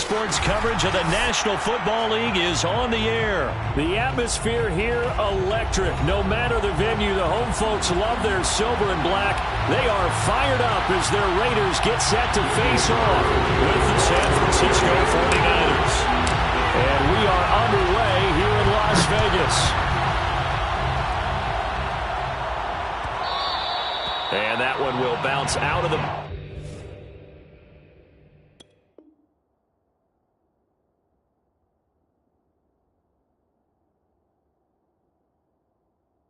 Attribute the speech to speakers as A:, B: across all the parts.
A: Sports coverage of the National Football League is on the air. The atmosphere here, electric. No matter the venue, the home folks love their silver and black. They are fired up as their Raiders get set to face off with the San Francisco 49ers. And we are underway here in Las Vegas. And that one will bounce out of the...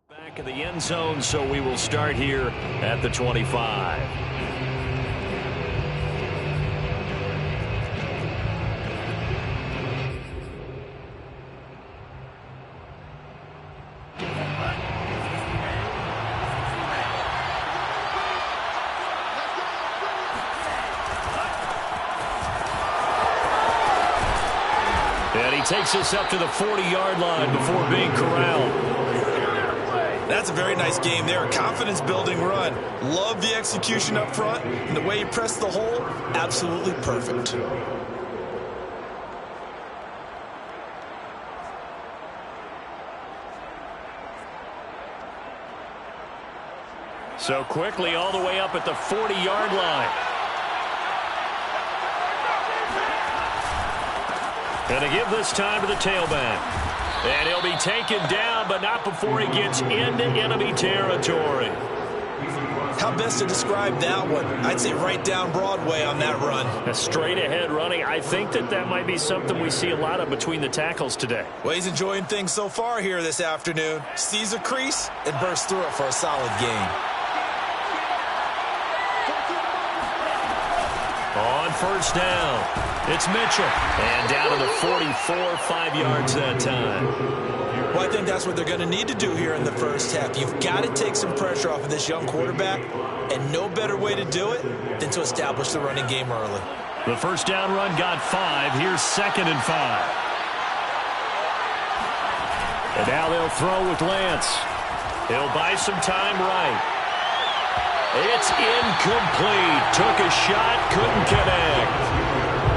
A: back of the end zone, so we will start here at the 25. And he takes us up to the 40-yard line before being corralled.
B: That's a very nice game there. A confidence-building run. Love the execution up front. And the way he pressed the hole, absolutely perfect.
A: So quickly all the way up at the 40-yard line. And to give this time to the tailback. And he'll be taken down, but not before he gets into enemy territory.
B: How best to describe that one? I'd say right down Broadway on that run.
A: A straight-ahead running. I think that might be something we see a lot of between the tackles today.
B: Well, he's enjoying things so far here this afternoon. Sees a crease and bursts through it for a solid gain.
A: On first down, it's Mitchell. And down to the 44, 5 yards that time.
B: Well, I think that's what they're going to need to do here in the first half. You've got to take some pressure off of this young quarterback, and no better way to do it than to establish the running game early.
A: The first down run got 5. Here's 2nd and 5. And now they'll throw with Lance. He'll buy some time right. It's incomplete. Took a shot, couldn't connect.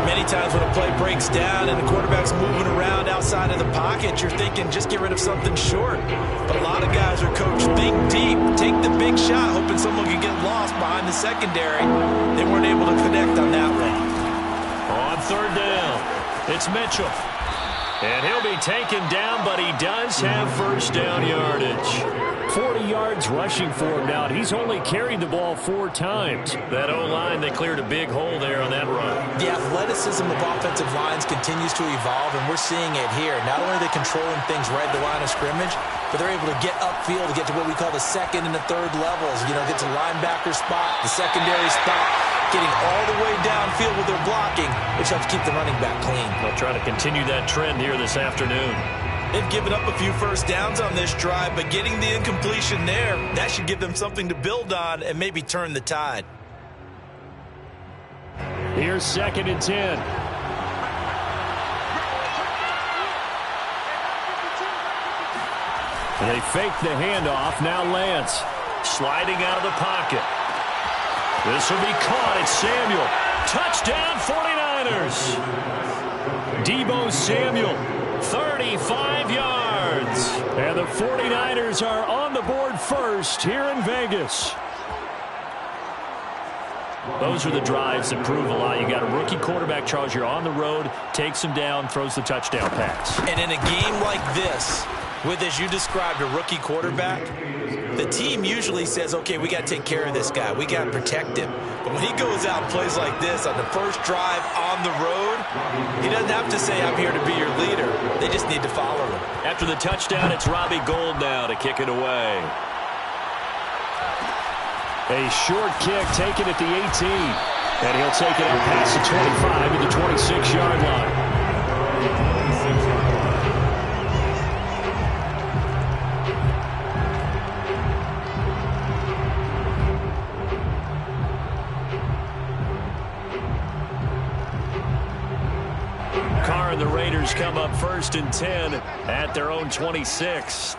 B: Many times when a play breaks down and the quarterback's moving around outside of the pocket, you're thinking just get rid of something short. But a lot of guys are coached, think deep, take the big shot, hoping someone can get lost behind the secondary. They weren't able to connect on that one.
A: On third down, it's Mitchell. And he'll be taken down, but he does have first down yardage. 40 yards rushing for him now. He's only carried the ball 4 times. That O-line, they cleared a big hole there on that run.
B: The athleticism of offensive lines continues to evolve, and we're seeing it here. Not only are they controlling things right at the line of scrimmage, but they're able to get upfield to get to what we call the second and the third levels. You know, get to the linebacker spot, the secondary spot, getting all the way downfield with their blocking, which helps keep the running back clean.
A: They'll try to continue that trend here this afternoon.
B: They've given up a few first downs on this drive, but getting the incompletion there, that should give them something to build on and maybe turn the tide.
A: Here's 2nd and 10. They fake the handoff. Now Lance sliding out of the pocket. This will be caught. It's Samuel. Touchdown 49ers. Deebo Samuel, 35 yards. And the 49ers are on the board first here in Vegas. Those are the drives that prove a lot. You got a rookie quarterback, Charles. You're on the road, takes him down, throws the touchdown pass.
B: And in a game like this, with, as you described, a rookie quarterback, the team usually says, okay, we got to take care of this guy. We got to protect him. But when he goes out and plays like this on the first drive on the road, he doesn't have to say, I'm here to be your leader. They just need to follow him.
A: After the touchdown, it's Robbie Gould now to kick it away. A short kick taken at the 18. And he'll take it out past the 25 to the 26-yard line. And the Raiders come up 1st and 10 at their own 26.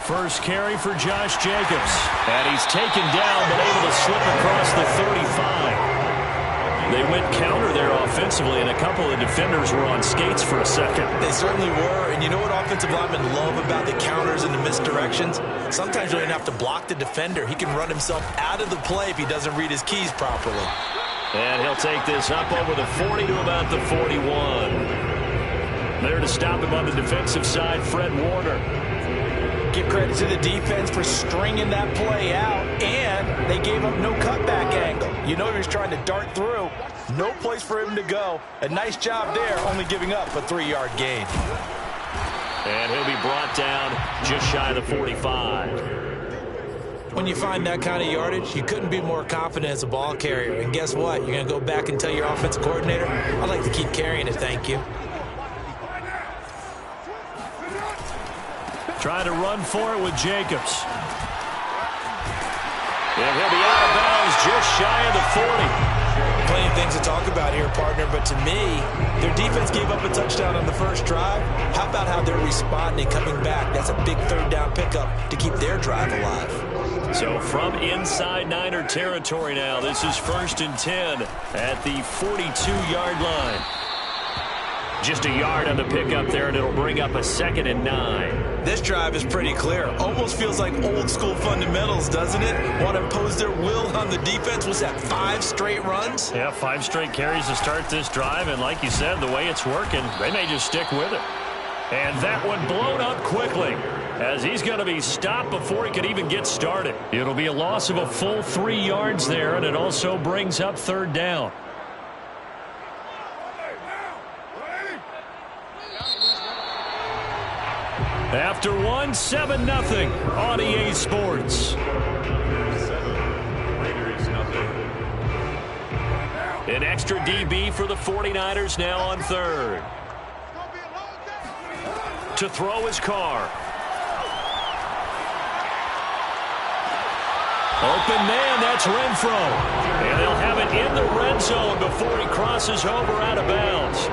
A: First carry for Josh Jacobs. And he's taken down but able to slip across the 35. They went counter there offensively, and a couple of defenders were on skates for a second.
B: They certainly were, and you know what offensive linemen love about the counters and the misdirections? Sometimes you don't even have to block the defender. He can run himself out of the play if he doesn't read his keys properly.
A: And he'll take this up over the 40 to about the 41. There to stop him on the defensive side, Fred Warner.
B: Give credit to the defense for stringing that play out, and they gave up no cutback angle. You know he was trying to dart through. No place for him to go. A nice job there, only giving up a 3-yard gain.
A: And he'll be brought down just shy of the 45.
B: When you find that kind of yardage, you couldn't be more confident as a ball carrier. And guess what? You're going to go back and tell your offensive coordinator, I'd like to keep carrying it, thank you.
A: Trying to run for it with Jacobs. And he'll be out of bounds just shy of the 40.
B: Plenty of things to talk about here, partner, but to me, their defense gave up a touchdown on the first drive. How about how they're responding, coming back? That's a big third down pickup to keep their drive alive.
A: So from inside Niner territory now, this is 1st and 10 at the 42-yard line. Just a yard on the pickup there, and it'll bring up a 2nd and 9.
B: This drive is pretty clear. Almost feels like old school fundamentals, doesn't it? Want to impose their will on the defense. Was that 5 straight runs?
A: Yeah, 5 straight carries to start this drive, and like you said, the way it's working, they may just stick with it. And that one blown up quickly, as he's going to be stopped before he could even get started. It'll be a loss of a full 3 yards there, and it also brings up 3rd down. After 7-0 on EA Sports. An extra DB for the 49ers now on 3rd. To throw his Carr. Open man, that's Renfro. And they'll have it in the red zone before he crosses over out of bounds.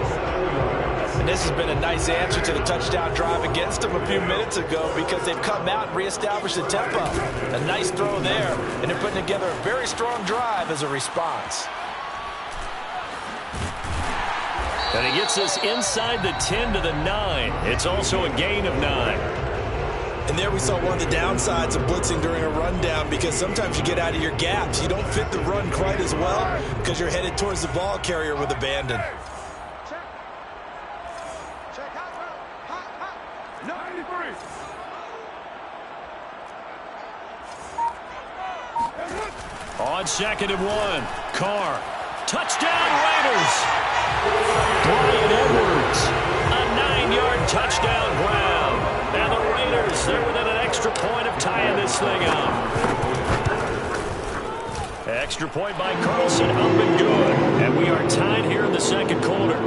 B: And this has been a nice answer to the touchdown drive against them a few minutes ago, because they've come out and reestablished the tempo. A nice throw there, and they're putting together a very strong drive as a response.
A: And he gets us inside the 10 to the 9. It's also a gain of 9.
B: And there we saw one of the downsides of blitzing during a rundown, because sometimes you get out of your gaps. You don't fit the run quite as well because you're headed towards the ball carrier with abandon.
A: On 2nd and 1, Carr. Touchdown, Raiders! Brian Edwards, a 9-yard touchdown ground. And the Raiders, they're within an extra point of tying this thing up. Extra point by Carlson, up and good. And we are tied here in the 2nd quarter.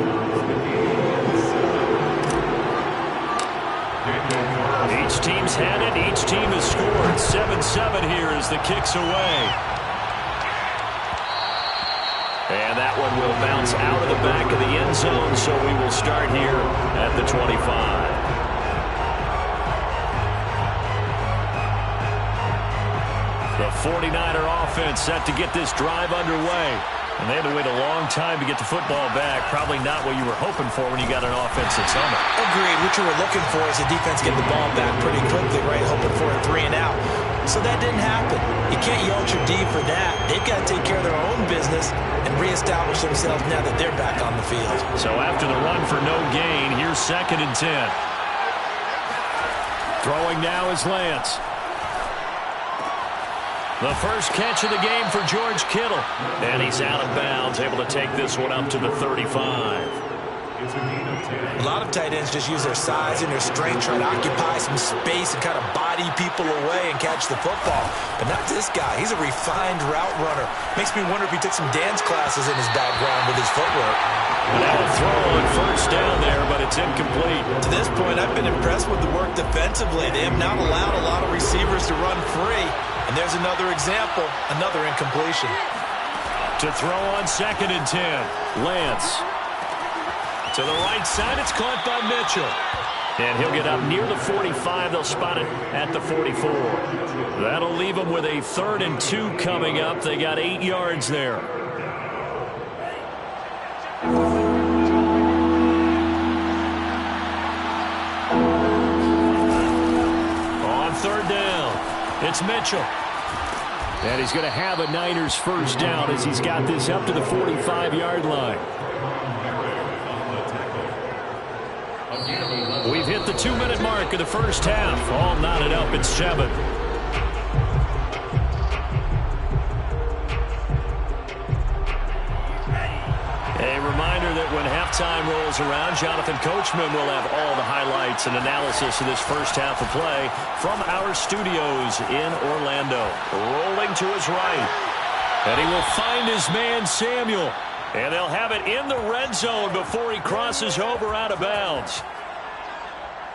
A: Each team's had it. Each team has scored. 7-7 here as the kick's away. And that one will bounce out of the back of the end zone, so we will start here at the 25. The 49er offense set to get this drive underway. And they had to wait a long time to get the football back. Probably not what you were hoping for when you got an offense that's on it.
B: Agreed. What you were looking for is the defense get the ball back pretty quickly, right? Hoping for a 3 and out. So that didn't happen. You can't yell at your D for that. They've got to take care of their own business and reestablish themselves now that they're back on the field.
A: So after the run for no gain, here's 2nd and 10. Throwing now is Lance. The first catch of the game for George Kittle. And he's out of bounds, able to take this one up to the 35.
B: A lot of tight ends just use their size and their strength, try to occupy some space and kind of body people away and catch the football. But not this guy. He's a refined route runner. Makes me wonder if he took some dance classes in his background with his footwork.
A: Now a throw on 1st down there, but it's incomplete.
B: To this point, I've been impressed with the work defensively. They have not allowed a lot of receivers to run free. And there's another example, another incompletion.
A: To throw on 2nd and 10, Lance. To the right side, it's caught by Mitchell. And he'll get up near the 45. They'll spot it at the 44. That'll leave them with a 3rd and 2 coming up. They got 8 yards there. it's Mitchell. And he's going to have a Niners first down as he's got this up to the 45-yard line. We've hit the 2-minute mark of the first half. All knotted up at 7. A reminder that when halftime rolls around, Jonathan Coachman will have all the highlights and analysis of this first half of play from our studios in Orlando. Rolling to his right. And he will find his man Samuel. And they'll have it in the red zone before he crosses over out of bounds.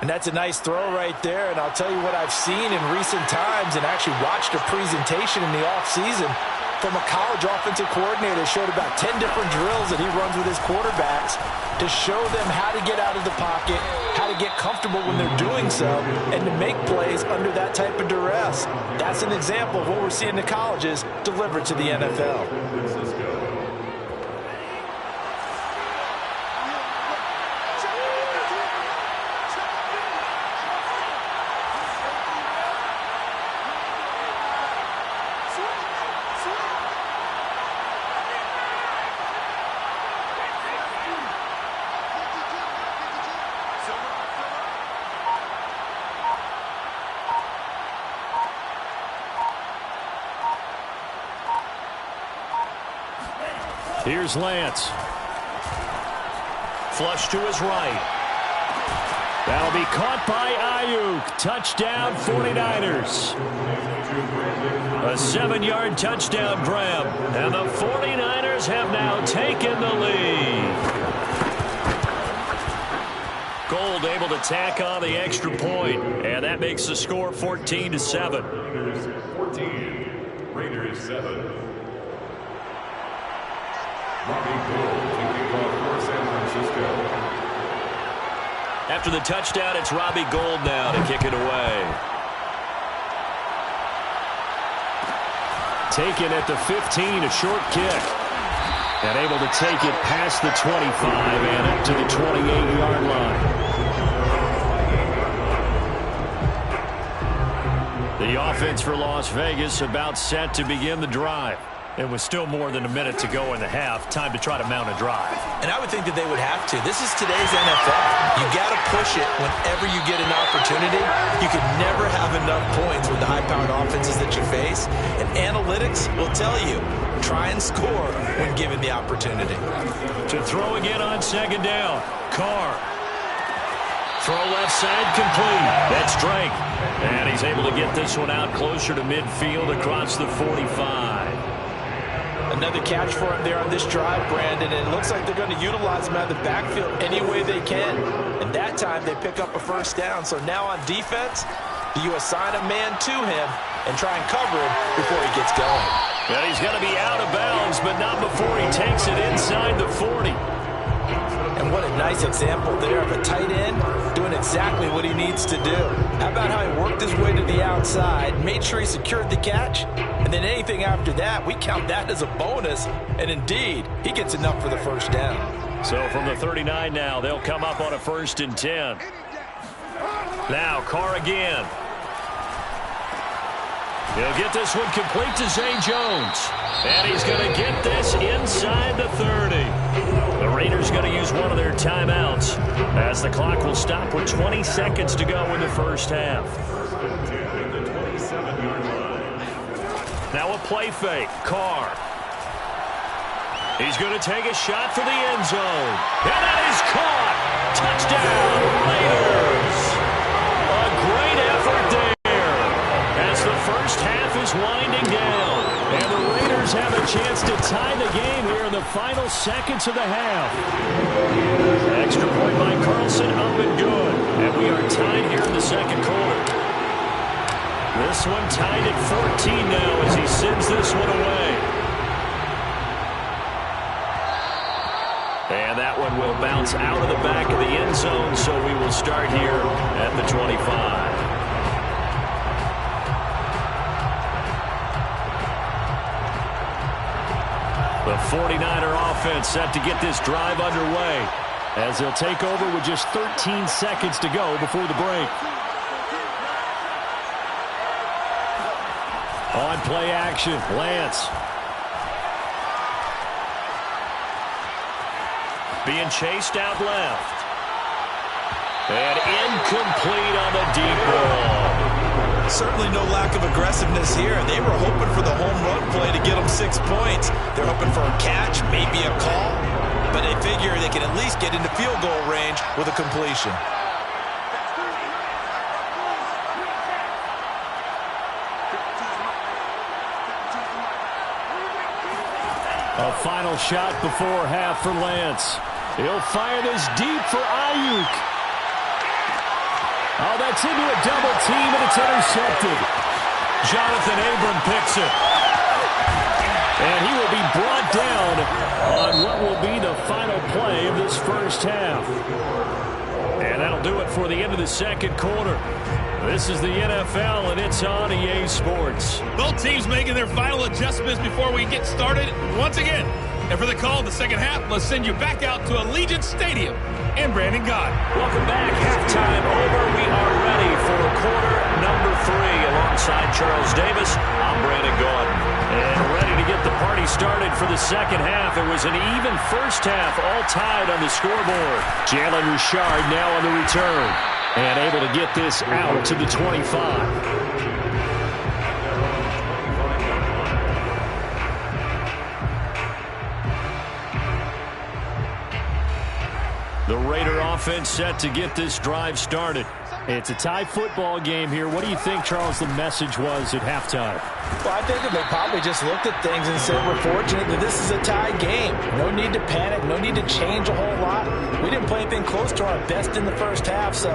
B: And that's a nice throw right there. And I'll tell you what I've seen in recent times and actually watched a presentation in the offseason from a college offensive coordinator. Showed about 10 different drills that he runs with his quarterbacks to show them how to get out of the pocket, how to get comfortable when they're doing so, and to make plays under that type of duress. That's an example of what we're seeing in the colleges delivered to the NFL.
A: Here's Lance. Flush to his right. That'll be caught by Ayuk. Touchdown 49ers. A 7-yard touchdown grab. And the 49ers have now taken the lead. Gold able to tack on the extra point. And that makes the score 14-7.
C: Raiders 14. Raiders 7.
A: After the touchdown, it's Robbie Gould now to kick it away. Taken at the 15, a short kick. And able to take it past the 25 and up to the 28-yard line. The offense for Las Vegas about set to begin the drive. It was still more than a minute to go in the half. Time to try to mount a drive.
B: And I would think that they would have to. This is today's NFL. You got to push it whenever you get an opportunity. You can never have enough points with the high-powered offenses that you face. And analytics will tell you, try and score when given the opportunity.
A: To throw again on second down. Carr. Throw left side complete. That's Drake. And he's able to get this one out closer to midfield across the 45.
B: Another catch for him there on this drive, Brandon, and it looks like they're going to utilize him out of the backfield any way they can. And that time they pick up a first down. So now on defense, you assign a man to him and try and cover him before he gets going.
A: And he's going to be out of bounds, but not before he takes it inside the 40.
B: And what a nice example there of a tight end doing exactly what he needs to do. How about how he worked his way to the outside, made sure he secured the catch, and then anything after that, we count that as a bonus. And indeed, he gets enough for the first down.
A: So from the 39 now, they'll come up on a 1st and 10. Now Carr again. He'll get this one complete to Zay Jones. And he's going to get this inside the 30. The Raiders going to use one of their timeouts as the clock will stop with 20 seconds to go in the first half. Now a play fake. Carr. He's going to take a shot for the end zone. And that is caught. Touchdown, Raiders. A great effort there as the first half is winding down. And the Raiders have a chance to tie the game here in the final seconds of the half. Extra point by Carlson, up and good. And we are tied here in the second quarter. This one tied at 14 now as he sends this one away. And that one will bounce out of the back of the end zone, so we will start here at the 25. The 49er offense set to get this drive underway as they'll take over with just 13 seconds to go before the break. On play action, Lance. Being chased out left. And incomplete on the deep ball.
B: Certainly no lack of aggressiveness here. They were hoping for the home run play to get them 6 points. They're hoping for a catch, maybe a call. But they figure they can at least get into field goal range with a completion.
A: A final shot before half for Lance. He'll fire this deep for Ayuk. Oh, that's into a double team, and it's intercepted. Jonathan Abram picks it. And he will be brought down on what will be the final play of this first half. And that'll do it for the end of the second quarter. This is the NFL, and it's on EA Sports.
D: Both teams making their final adjustments before we get started once again. And for the call in the second half, let's send you back out to Allegiant Stadium and Brandon Gott.
A: Welcome back. Halftime over. We are ready for quarter number 3. Alongside Charles Davis, I'm Brandon Gordon. And ready to get the party started for the second half. It was an even first half, all tied on the scoreboard. Jalen Richard now on the return. And able to get this out to the 25. The Raider offense set to get this drive started. It's a tie football game here. What do you think, Charles, the message was at halftime?
B: Well, I think that they probably just looked at things and said, we're fortunate that this is a tie game. No need to panic. No need to change a whole lot. We didn't play anything close to our best in the first half, so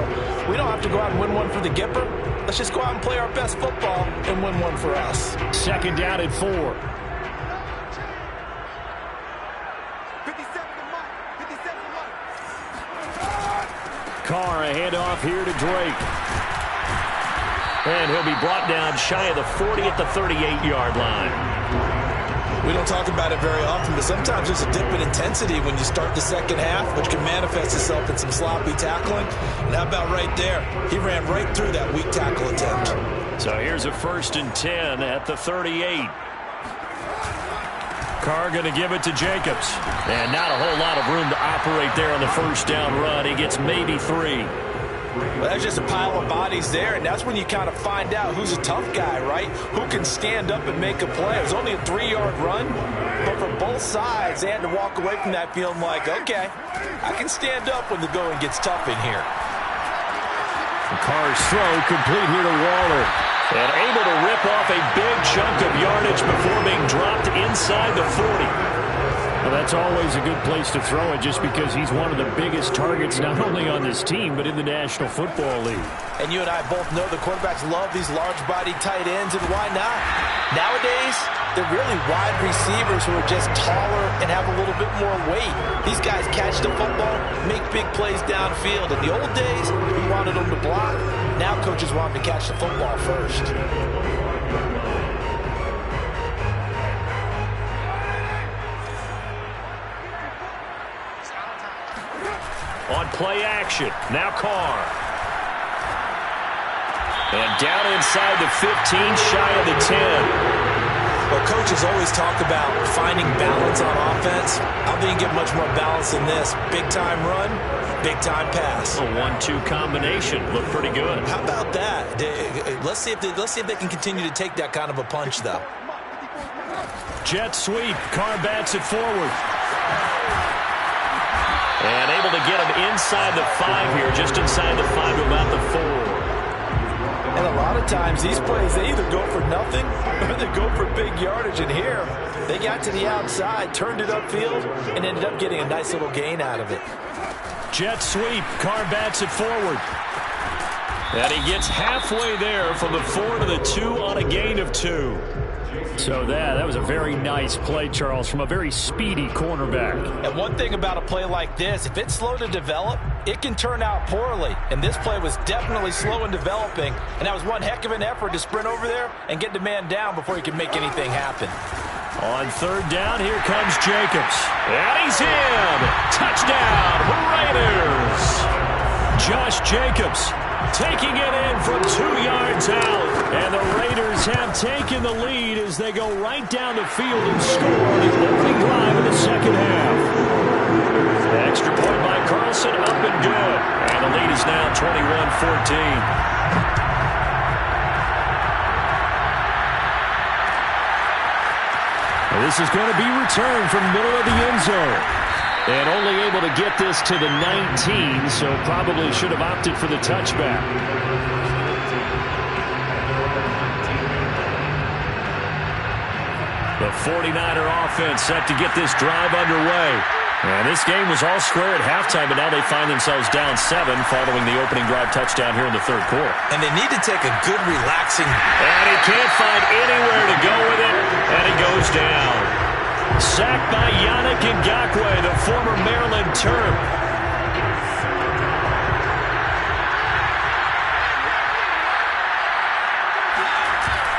B: we don't have to go out and win one for the Gipper. Let's just go out and play our best football and win one for us.
A: Second down at 4. Carr, a handoff here to Drake. And he'll be brought down shy of the 40 at the 38-yard line.
B: We don't talk about it very often, but sometimes there's a dip in intensity when you start the second half, which can manifest itself in some sloppy tackling. And how about right there? He ran right through that weak tackle attempt.
A: So here's a 1st and 10 at the 38. Carr going to give it to Jacobs. And not a whole lot of room to operate there on the first down run. He gets maybe 3.
B: Well, that's just a pile of bodies there, and that's when you kind of find out who's a tough guy, right? Who can stand up and make a play. It was only a 3-yard run, but for both sides, they had to walk away from that feeling like, okay, I can stand up when the going gets tough in here.
A: Carr's throw complete here to Waller. And able to rip off a big chunk of yardage before being dropped inside the 40. Well, that's always a good place to throw it just because he's one of the biggest targets not only on this team but in the National Football League.
B: And you and I both know the quarterbacks love these large-bodied tight ends, and why not? Nowadays, they're really wide receivers who are just taller and have a little bit more weight. These guys catch the football, make big plays downfield. In the old days, we wanted them to block. Now coaches want them to catch the football first.
A: On play action, now Carr. And down inside the 15, shy of the 10.
B: Well, coaches always talk about finding balance on offense. I don't think you get much more balance than this. Big-time run, big-time pass.
A: A 1-2 combination. Looked pretty good.
B: How about that? Let's see if they can continue to take that kind of a punch, though.
A: Jet sweep. Carr bats it forward. And able to get him inside the 5 here, just inside the 5 to about the 4.
B: And a lot of times, these plays, they either go for nothing or they go for big yardage. And here, they got to the outside, turned it upfield, and ended up getting a nice little gain out of it.
A: Jet sweep. Carr bats it forward. And he gets halfway there from the 4 to the 2 on a gain of 2. So that was a very nice play, Charles, from a very speedy cornerback.
B: And one thing about a play like this, if it's slow to develop, it can turn out poorly. And this play was definitely slow in developing. And that was one heck of an effort to sprint over there and get the man down before he could make anything happen.
A: On 3rd down, here comes Jacobs. And he's in! Touchdown, Raiders! Josh Jacobs taking it in from 2 yards out. And the Raiders have taken the lead as they go right down the field and score on the opening drive of the second half. The extra point by Carlson, up and good. And the lead is now 21-14. This is going to be returned from middle of the end zone. And only able to get this to the 19, so probably should have opted for the touchback. The 49er offense set to get this drive underway. And this game was all square at halftime, but now they find themselves down 7 following the opening drive touchdown here in the third quarter.
B: And they need to take a good relaxing.
A: And he can't find anywhere to go with it, and he goes down. Sacked by Yannick Ngakoue, the former Maryland Terp.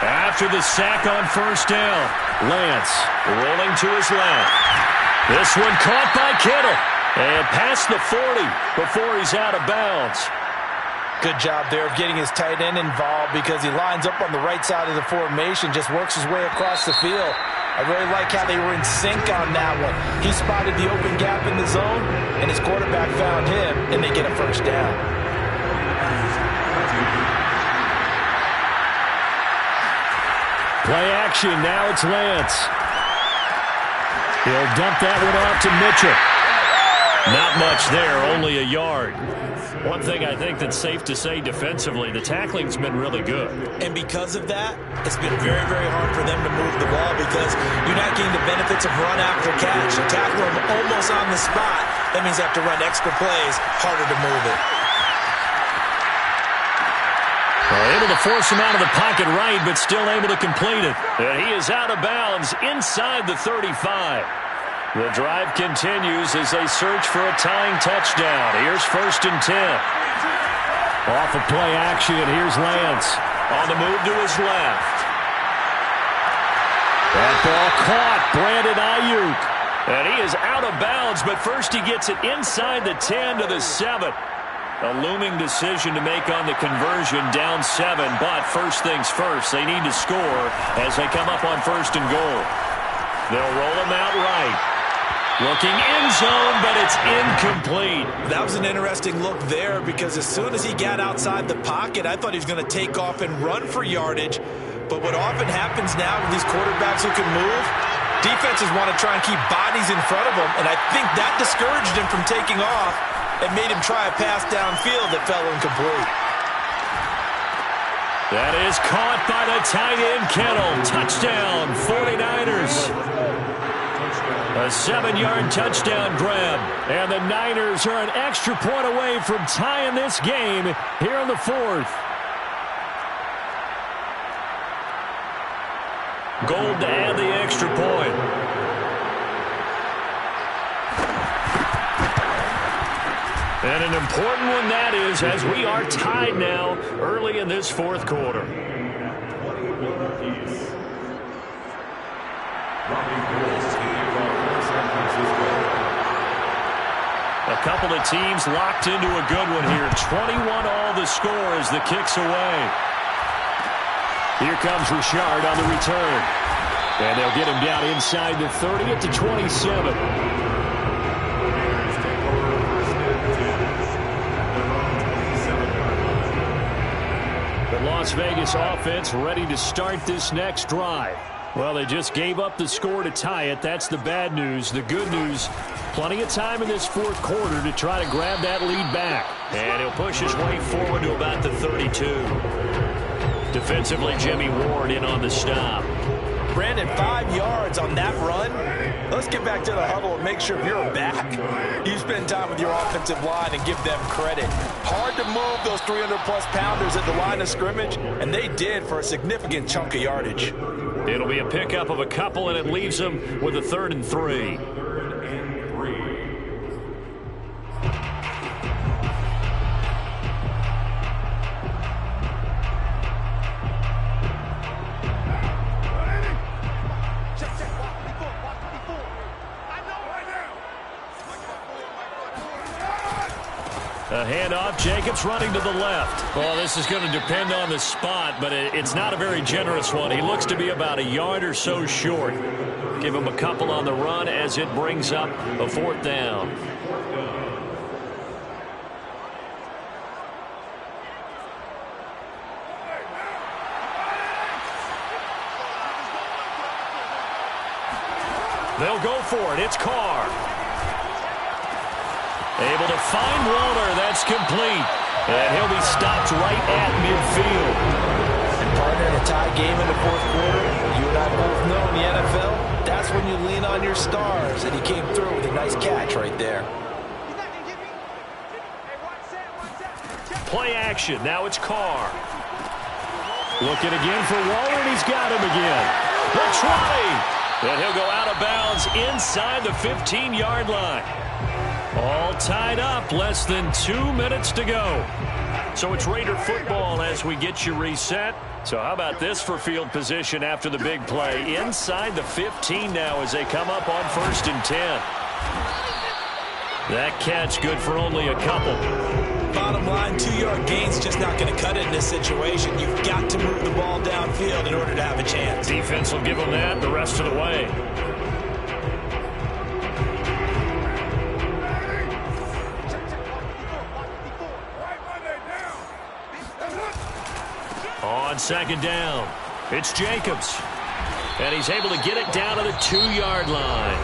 A: After the sack on first down, Lance rolling to his left. This one caught by Kittle and past the 40 before he's out of bounds.
B: Good job there of getting his tight end involved because he lines up on the right side of the formation, just works his way across the field. I really like how they were in sync on that one. He spotted the open gap in the zone, and his quarterback found him, and they get a first down.
A: Play action, now it's Lance. He'll dump that one off to Mitchell. Not much there, only a yard. One thing I think that's safe to say defensively, the tackling's been really good.
B: And because of that, it's been very, very hard for them to move the ball because you're not getting the benefits of run after catch. You tackle them almost on the spot. That means they have to run extra plays, harder to move it.
A: Well, able to force him out of the pocket right, but still able to complete it. And he is out of bounds inside the 35. The drive continues as they search for a tying touchdown. Here's 1st and 10. Off of play action, here's Lance. On the move to his left. That ball caught, Brandon Ayuk. And he is out of bounds, but first he gets it inside the 10 to the 7. A looming decision to make on the conversion, down 7. But first things first, they need to score as they come up on 1st and goal. They'll roll him out right. Looking end zone, but it's incomplete.
B: That was an interesting look there because as soon as he got outside the pocket, I thought he was going to take off and run for yardage. But what often happens now with these quarterbacks who can move, defenses want to try and keep bodies in front of them, and I think that discouraged him from taking off and made him try a pass downfield that fell incomplete.
A: That is caught by the tight end, Kittle. Touchdown, 49ers. A 7-yard touchdown grab. And the Niners are an extra point away from tying this game here in the 4th. Gold to add the extra point. And an important one that is, as we are tied now early in this 4th quarter. A couple of teams locked into a good one here. 21 all the score as the kick's away. Here comes Richard on the return. And they'll get him down inside the 30 at the 27. The Las Vegas offense ready to start this next drive. Well, they just gave up the score to tie it. That's the bad news. The good news, plenty of time in this 4th quarter to try to grab that lead back. And he'll push his way forward to about the 32. Defensively, Jimmy Ward in on the stop.
B: Brandon, 5 yards on that run. Let's get back to the huddle and make sure if you're back, you spend time with your offensive line and give them credit. Hard to move those 300-plus pounders at the line of scrimmage, and they did for a significant chunk of yardage.
A: It'll be a pickup of a couple, and it leaves them with a 3rd and 3. A handoff, Jacobs running to the left. Well, this is going to depend on the spot, but it's not a very generous one. He looks to be about a yard or so short. Give him a couple on the run as it brings up a 4th down. They'll go for it. It's Carr. Able to find Walter. That's complete. And he'll be stopped right at midfield.
B: And partner, in a tie game in the 4th quarter, you and I both know in the NFL, that's when you lean on your stars. And he came through with a nice catch right there.
A: Play action. Now it's Carr. Looking again for Waller, and he's got him again. The try. And he'll go out of bounds inside the 15-yard line. All tied up, less than 2 minutes to go. So it's Raider football as we get you reset. So how about this for field position after the big play? Inside the 15 now as they come up on 1st and 10. That catch good for only a couple.
B: Bottom line, 2-yard gain's just not going to cut it in this situation. You've got to move the ball downfield in order to have a chance.
A: Defense will give them that the rest of the way. On 2nd down, it's Jacobs. And he's able to get it down to the 2-yard line.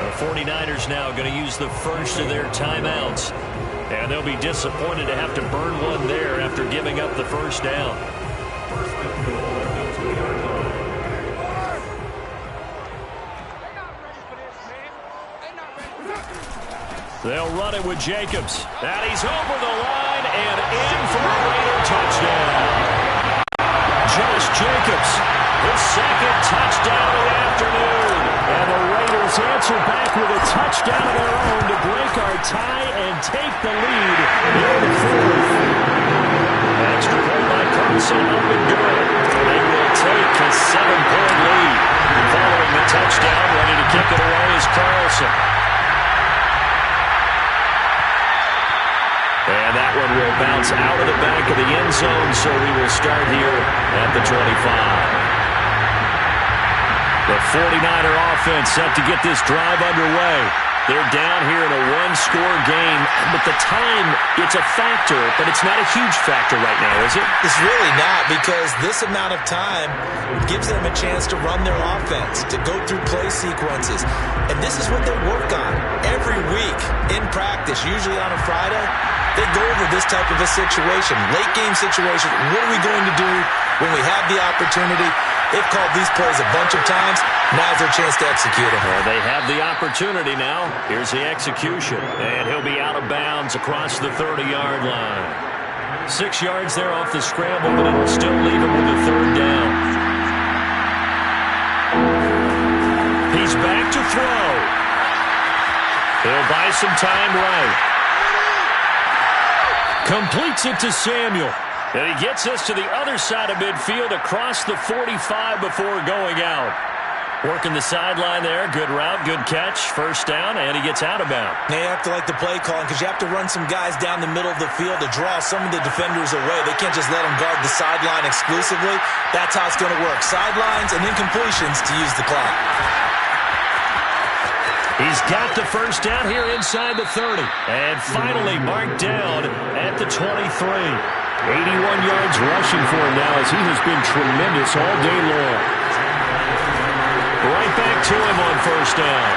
A: The 49ers now going to use the first of their timeouts. And they'll be disappointed to have to burn one there after giving up the 1st down. They'll run it with Jacobs. And he's over the line and in for a Raider touchdown. Josh Jacobs, his 2nd touchdown of the afternoon. And the Raiders answer back with a touchdown of their own to break our tie and take the lead in the 4th. Extra point by Carson up and good. They will take a 7-point lead. Following the touchdown, ready to kick it away is Carlson. And that one will bounce out of the back of the end zone, so we will start here at the 25. The 49er offense set to get this drive underway. They're down here in a 1-score game, but the time, it's a factor, but it's not a huge factor right now, is it?
B: It's really not, because this amount of time gives them a chance to run their offense, to go through play sequences. And this is what they work on every week in practice, usually on a Friday. They go over this type of a situation, late game situation. What are we going to do when we have the opportunity? They've called these plays a bunch of times. Now's their chance to execute them.
A: Well, they have the opportunity now. Here's the execution. And he'll be out of bounds across the 30-yard line. 6 yards there off the scramble, but it'll still leave him with a 3rd down. He's back to throw. He'll buy some time right. Completes it to Samuel. And he gets us to the other side of midfield across the 45 before going out. Working the sideline there. Good route, good catch. 1st down, and he gets out of bounds.
B: They have to like the play calling because you have to run some guys down the middle of the field to draw some of the defenders away. They can't just let them guard the sideline exclusively. That's how it's going to work. Sidelines and incompletions to use the clock.
A: He's got the 1st down here inside the 30. And finally marked down at the 23. 81 yards rushing for him now as he has been tremendous all day long. Right back to him on 1st down.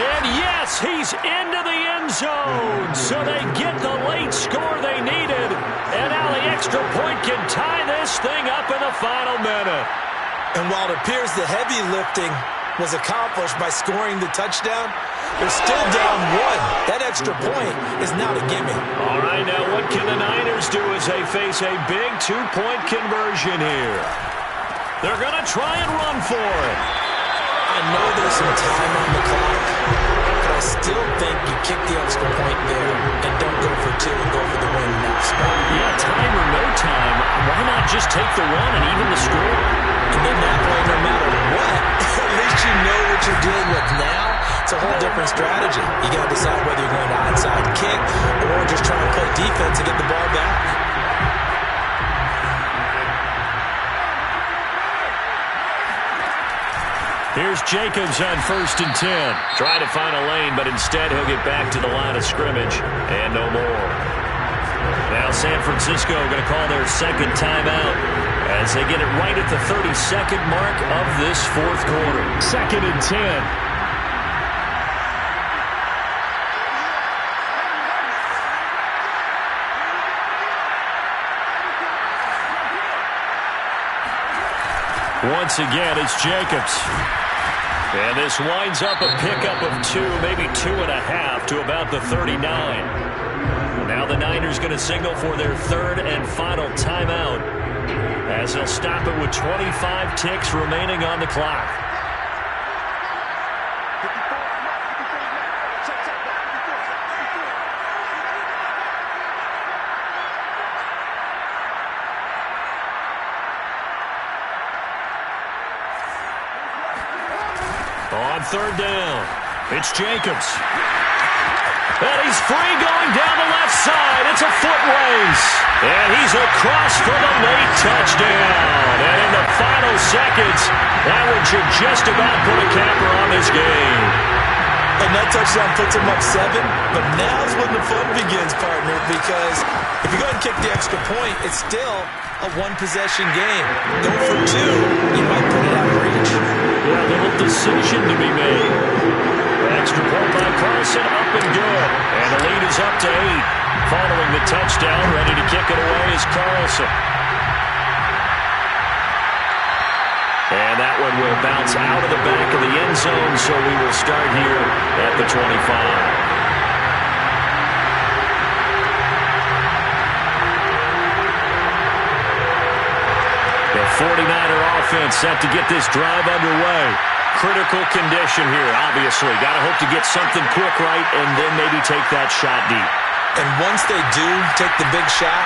A: And yes, he's into the end zone. So they get the late score they needed. And now the extra point can tie this thing up in the final minute.
B: And while it appears the heavy lifting was accomplished by scoring the touchdown, they're still down 1. That extra point is not a gimme.
A: All right, now what can the Niners do as they face a big 2-point conversion here? They're going to try and run for it.
B: I know there's some time on the clock, but I still think you kick the extra point there and don't go for 2 and go for the win in that spot.
A: Yeah, time or no time, why not just take the 1 and even the score?
B: And then that way, no matter what, at least you know what you're dealing with now. it's a whole different strategy. You got to decide whether you're going to onside kick or just try and play defense and get the ball back.
A: Here's Jacobs on 1st and 10. Trying to find a lane, but instead he'll get back to the line of scrimmage and no more. Now San Francisco going to call their second timeout as they get it right at the 32nd mark of this fourth quarter. 2nd and 10. Once again, it's Jacobs. And this winds up a pickup of 2, maybe 2.5 to about the 39. Now the Niners going to signal for their third and final timeout as they'll stop it with 25 ticks remaining on the clock. On third down, it's Jacobs. And he's free going down the left side. It's a foot race. And he's across for the late touchdown. And in the final seconds, that one should just about put a capper on this game.
B: And that touchdown puts him up 7. But now's when the fun begins, partner, because if you go ahead and kick the extra point, it's still a one-possession game. Go for 2, you might put it out of reach.
A: Yeah, a little decision to be made. Extra point by Carson, up and good. And the lead is up to 8. Following the touchdown, ready to kick it away is Carlson. And that one will bounce out of the back of the end zone, so we will start here at the 25. The 49er offense set to get this drive underway. Critical condition here, obviously. Got to hope to get something quick right and then maybe take that shot deep.
B: And once they do take the big shot,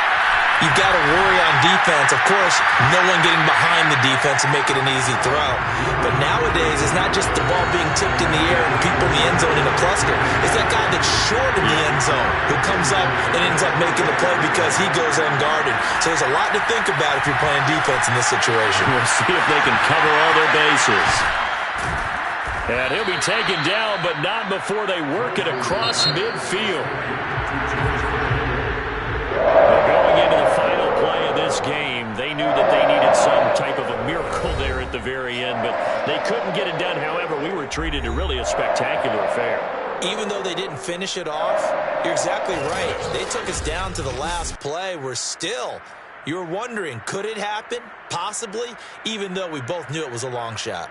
B: you've got to worry on defense. Of course, no one getting behind the defense and make it an easy throw. But nowadays, it's not just the ball being tipped in the air and people in the end zone in a cluster. It's that guy that's short in the end zone who comes up and ends up making the play because he goes unguarded. So there's a lot to think about if you're playing defense in this situation.
A: We'll see if they can cover all their bases. And he'll be taken down, but not before they work it across midfield. Going into the final play of this game, they knew that they needed some type of a miracle there at the very end, but they couldn't get it done. However, we were treated to really a spectacular affair.
B: Even though they didn't finish it off, you're exactly right. They took us down to the last play. You were wondering, could it happen? Possibly, even though we both knew it was a long shot.